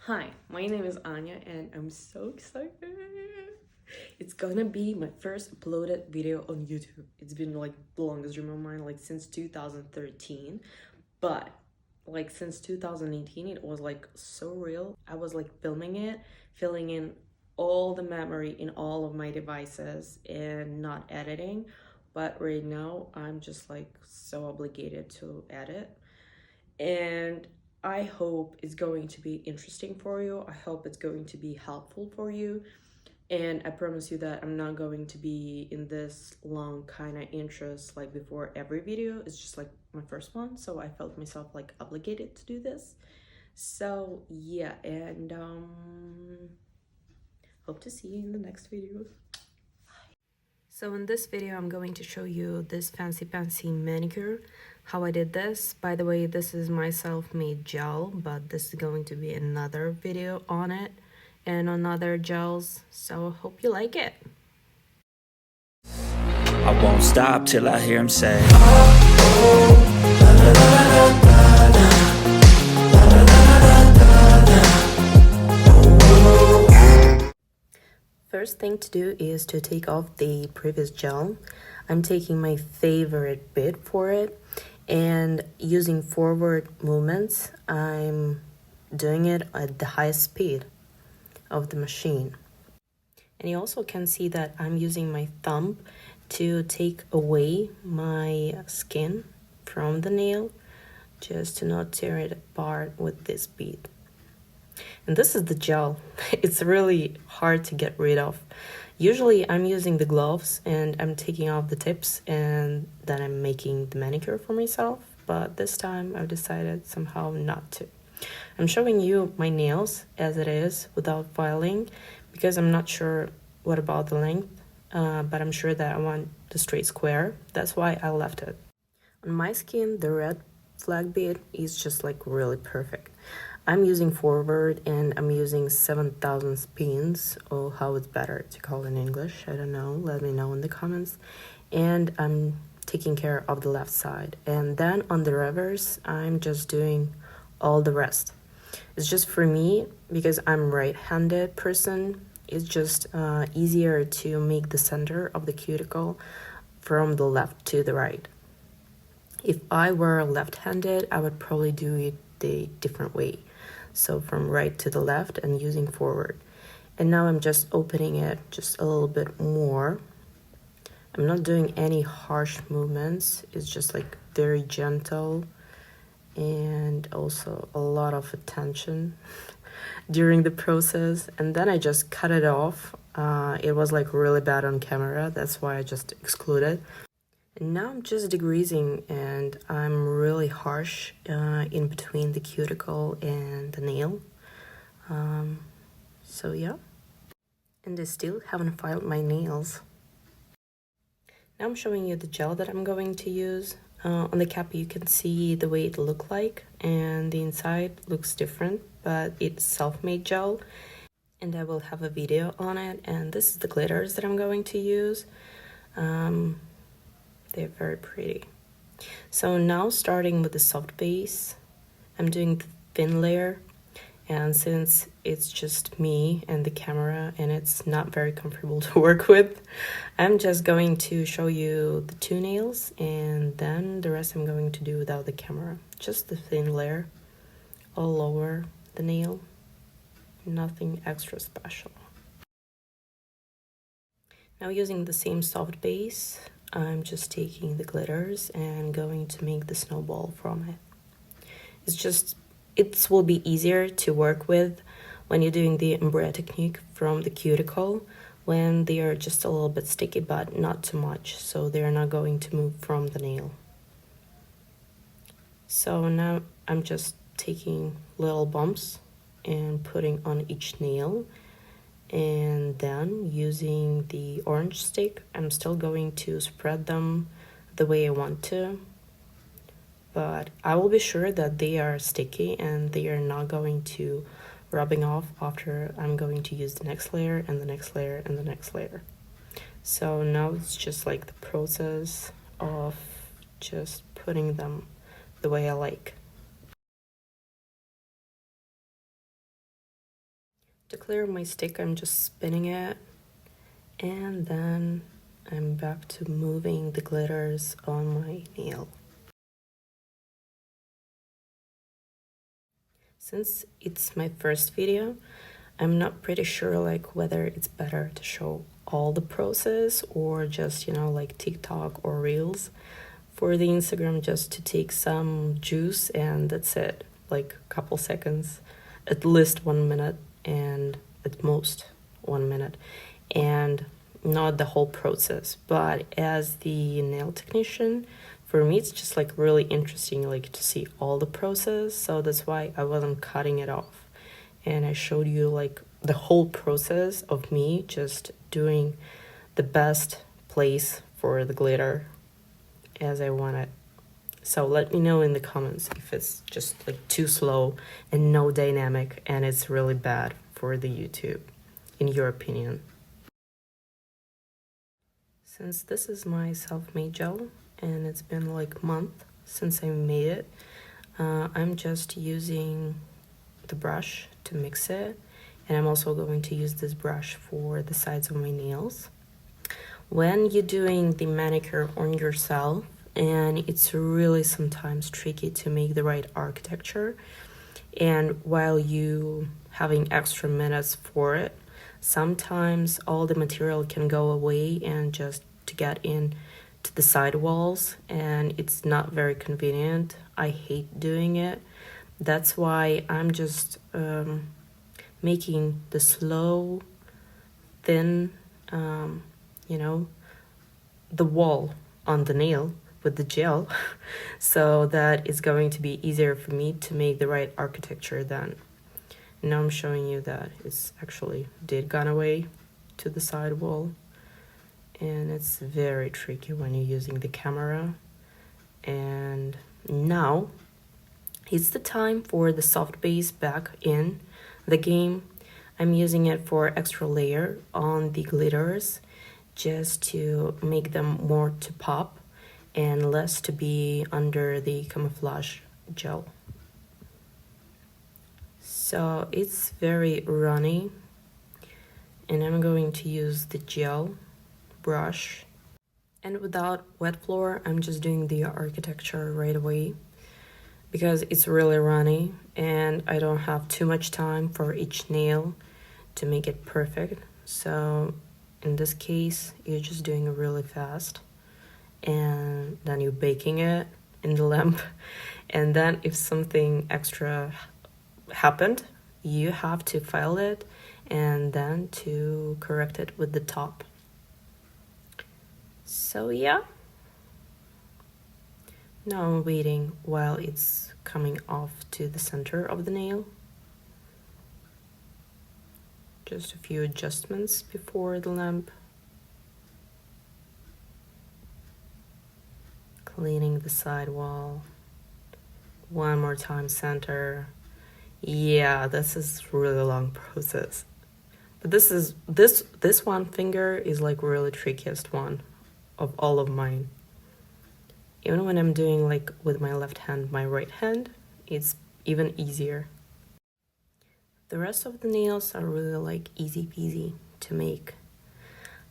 Hi, my name is Anya and I'm so excited. It's gonna be my first uploaded video on YouTube. It's been like the longest dream of mine, like since 2013. But like since 2018, it was like so real. I was like filming it, filling in all the memory in all of my devices and not editing. But right now, I'm just like so obligated to edit, and I hope it's going to be interesting for you. I hope it's going to be helpful for you. And I promise you that I'm not going to be in this long kind of intros like before every video. It's just like my first one. So I felt myself like obligated to do this. So yeah, and hope to see you in the next videos. So in this video, I'm going to show you this fancy manicure, how I did this. By the way, this is my self-made gel, but this is going to be another video on it and on other gels. So hope you like it. I won't stop till I hear him say First thing to do is to take off the previous gel. I'm taking my favorite bit for it and using forward movements, I'm doing it at the highest speed of the machine. And you also can see that I'm using my thumb to take away my skin from the nail, just to not tear it apart with this bead. And this is the gel. It's really hard to get rid of. Usually I'm using the gloves and I'm taking off the tips and then I'm making the manicure for myself. But this time I've decided somehow not to. I'm showing you my nails as it is without filing because I'm not sure what about the length, but I'm sure that I want the straight square. That's why I left it. On my skin, the red flag bead is just like really perfect. I'm using forward and I'm using 7,000 spins, or how it's better to call in English. I don't know. Let me know in the comments. And I'm taking care of the left side. And then on the reverse, I'm just doing all the rest. It's just for me, because I'm right-handed person, it's just easier to make the center of the cuticle from the left to the right. If I were left-handed, I would probably do it the different way. So from right to the left and using forward. And now I'm just opening it just a little bit more. I'm not doing any harsh movements. It's just like very gentle and also a lot of attention during the process. And then I just cut it off. It was like really bad on camera. That's why I just excluded. And now I'm just degreasing and I'm really harsh in between the cuticle and the nail. So yeah. And I still haven't filed my nails. Now I'm showing you the gel that I'm going to use. On the cap you can see the way it looked like, and the inside looks different, but it's self-made gel. And I will have a video on it, and this is the glitters that I'm going to use. They're very pretty. So now starting with the soft base, I'm doing the thin layer, and since it's just me and the camera and it's not very comfortable to work with, I'm just going to show you the two nails and then the rest I'm going to do without the camera. Just the thin layer all over the nail, nothing extra special. Now using the same soft base, I'm just taking the glitters and going to make the snowball from it. It will be easier to work with when you're doing the ombré technique from the cuticle, when they are just a little bit sticky, but not too much, so they're not going to move from the nail. So now I'm just taking little bumps and putting on each nail, and then using the orange stick, I'm still going to spread them the way I want to, but I will be sure that they are sticky and they are not going to rubbing off after I'm going to use the next layer and the next layer and the next layer. So now it's just like the process of just putting them the way I like. To clear my stick, I'm just spinning it, and then I'm back to moving the glitters on my nail. Since it's my first video, I'm not pretty sure like whether it's better to show all the process or just, like TikTok or Reels. For the Instagram, just to take some juice and that's it, like a couple seconds, at least 1 minute, and at most 1 minute, and not the whole process. But as the nail technician, for me it's just like really interesting like to see all the process, so that's why I wasn't cutting it off, and I showed you like the whole process of me just doing the best place for the glitter as I want it. So let me know in the comments if it's just like too slow and no dynamic and it's really bad for the YouTube, in your opinion. Since this is my self-made gel and it's been like a month since I made it, I'm just using the brush to mix it, and I'm also going to use this brush for the sides of my nails. When you're doing the manicure on yourself, and it's really sometimes tricky to make the right architecture, and while you having extra minutes for it, sometimes all the material can go away and just to get in to the side walls, and it's not very convenient. I hate doing it. That's why I'm just making the slow, thin, the wall on the nail with the gel, so that it's going to be easier for me to make the right architecture then. Now I'm showing you that it's actually did gone away to the side wall, and it's very tricky when you're using the camera. And now it's the time for the soft base back in the game. I'm using it for extra layer on the glitters, just to make them more to pop and less to be under the camouflage gel. So it's very runny, and I'm going to use the gel brush, and without wet floor I'm just doing the architecture right away because it's really runny and I don't have too much time for each nail to make it perfect. So in this case you're just doing it really fast, and then you're baking it in the lamp, and then if something extra happened you have to file it and then to correct it with the top. So yeah, now I'm waiting while it's coming off to the center of the nail. Just a few adjustments before the lamp. Cleaning the side wall. One more time center. Yeah, this is really long process. But this one finger is like really trickiest one of all of mine. Even when I'm doing like with my left hand, my right hand, it's even easier. The rest of the nails are really like easy peasy to make.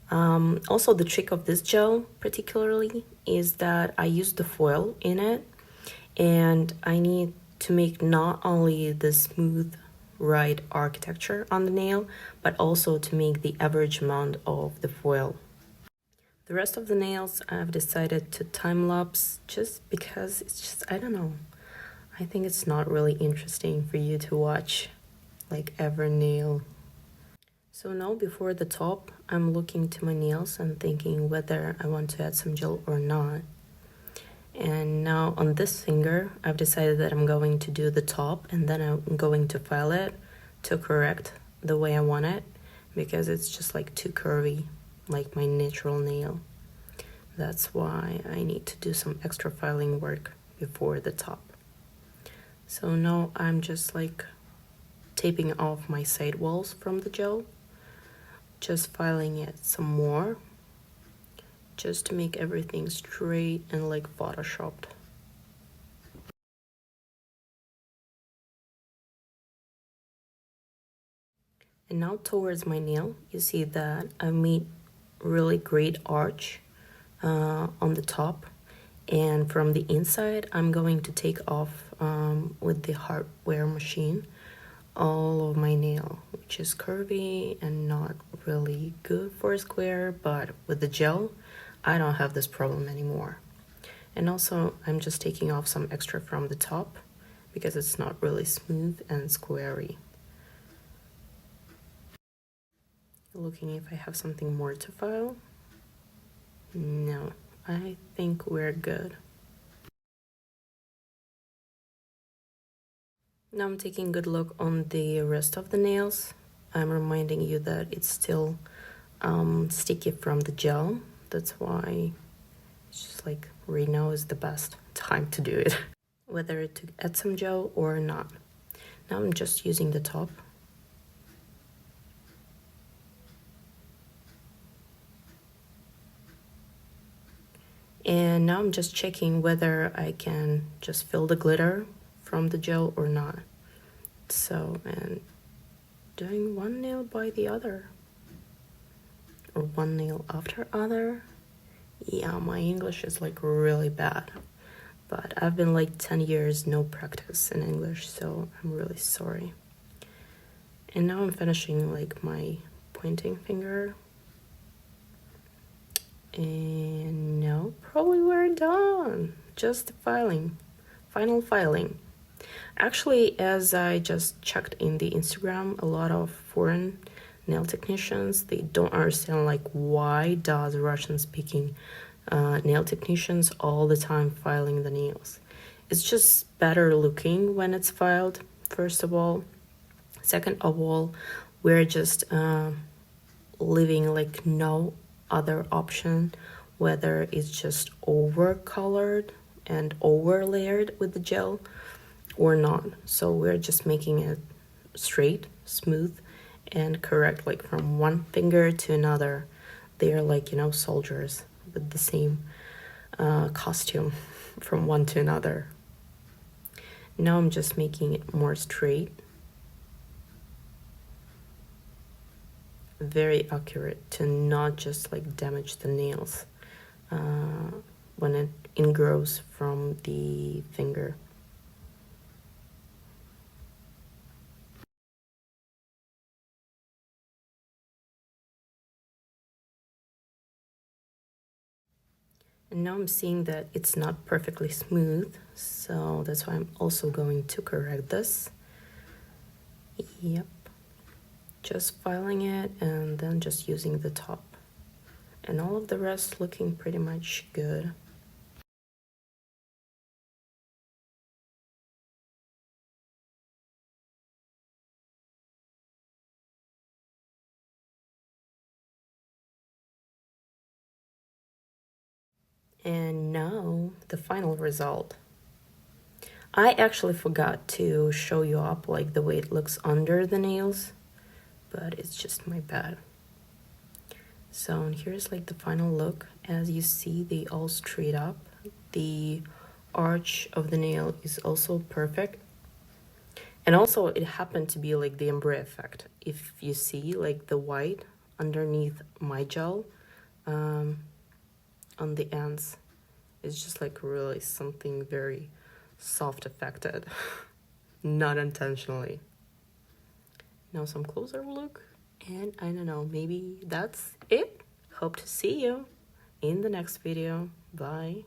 Also, the trick of this gel particularly is that I use the foil in it, and I need to make not only the smooth right architecture on the nail, but also to make the average amount of the foil. The rest of the nails I've decided to time lapse just because it's just, I don't know, I think it's not really interesting for you to watch like every nail. So now before the top, I'm looking to my nails and thinking whether I want to add some gel or not. And now on this finger, I've decided that I'm going to do the top, and then I'm going to file it to correct the way I want it, because it's just like too curvy, like my natural nail. That's why I need to do some extra filing work before the top. So now I'm just like taping off my side walls from the gel, just filing it some more, just to make everything straight and like photoshopped. And now towards my nail, you see that I made really great arch on the top. And from the inside, I'm going to take off with the hardware machine all of my nail, which is curvy and not really good for a square, but with the gel, I don't have this problem anymore. And also, I'm just taking off some extra from the top because it's not really smooth and squarey. Looking if I have something more to file. No, I think we're good. Now I'm taking a good look on the rest of the nails. I'm reminding you that it's still sticky from the gel. That's why it's just like right now is the best time to do it. Whether to add some gel or not. Now I'm just using the top. And now I'm just checking whether I can just fill the glitter from the gel or not. So, and doing one nail by the other. Or one nail after other. Yeah, my English is like really bad. But I've been like 10 years no practice in English, so I'm really sorry. And now I'm finishing like my pointing finger. And no, probably we're done. Just filing, final filing. Actually, as I just checked in the Instagram, a lot of foreign nail technicians, they don't understand like why does Russian speaking nail technicians all the time filing the nails. It's just better looking when it's filed, first of all. Second of all, we're just leaving like no other option, whether it's just over colored and over layered with the gel or not. So we're just making it straight, smooth, and correct, like from one finger to another. They're like, you know, soldiers with the same costume from one to another. Now I'm just making it more straight. Very accurate to not just like damage the nails when it ingrows from the finger. And now I'm seeing that it's not perfectly smooth, so that's why I'm also going to correct this. Yep. Just filing it and then just using the top. And all of the rest looking pretty much good. And now the final result. I actually forgot to show you up like the way it looks under the nails, but it's just my bad. So and here's like the final look. As you see, they all straight up. The arch of the nail is also perfect. And also it happened to be like the ombré effect. If you see like the white underneath my gel on the ends, it's just like really something very soft affected, not intentionally. Now some closer look, and I don't know, maybe that's it. Hope to see you in the next video. Bye.